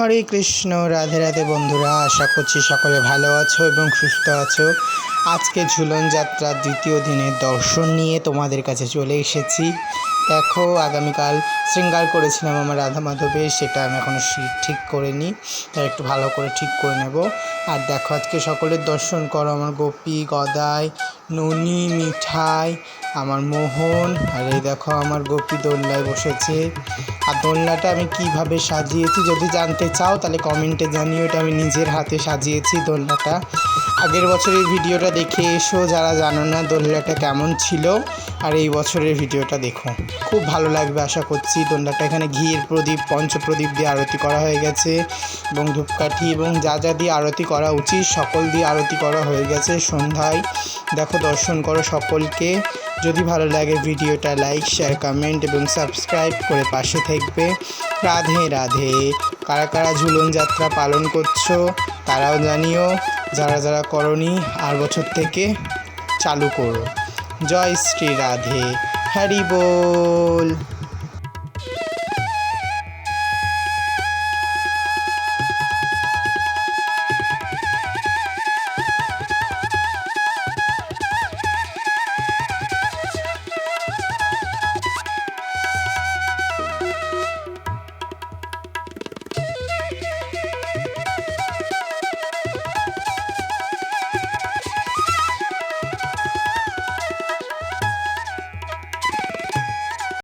হরে কৃষ্ণ। রাধে রাধে বন্ধুরা, আশা করছি সকলে ভালো আছো এবং সুস্থ আছো। আজকে ঝুলন যাত্রার দ্বিতীয় দিনের দর্শন নিয়ে তোমাদের কাছে চলে এসেছি। দেখো, আগামীকাল শৃঙ্গার করেছিলাম আমার রাধা মাধবের, সেটা আমি এখনও ঠিক করিনি, তাই একটু ভালো করে ঠিক করে নেব। আর দেখো, আজকে সকলের দর্শন করো, আমার গোপী গদাই, ননি, মিঠাই, আমার মোহন, আর এই দেখো আমার গোপী দোলনায় বসেছে। আর দোলনাটা আমি কিভাবে সাজিয়েছি যদি জানতে চাও তাহলে কমেন্টে জানিও। এটা আমি নিজের হাতে সাজিয়েছি দোলনাটা। আগের বছরের ভিডিওটা দেখে এসো যারা জানো না দোলনাটা কেমন ছিল, আর এই বছরের ভিডিওটা দেখো, খুব ভালো লাগবে আশা করছি। দোলনাটা এখানে ঘিয়ের প্রদীপ, পঞ্চপ্রদীপ দিয়ে আরতি করা হয়ে গেছে এবং ধূপকাঠি এবং যা যা দিয়ে আরতি করা উচিত সকল দিয়ে আরতি করা হয়ে গেছে সন্ধ্যায়। দেখো, দর্শন করো সকলকে। যদি ভালো লাগে ভিডিওটা লাইক, শেয়ার, কমেন্ট এবং সাবস্ক্রাইব করে পাশে থাকবে। রাধে রাধে। কারা কারা ঝুলন যাত্রা পালন করছো তারাও জানিও, যারা যারা করনি আর বছর থেকে চালু করো। জয় শ্রী রাধে, হরি বল।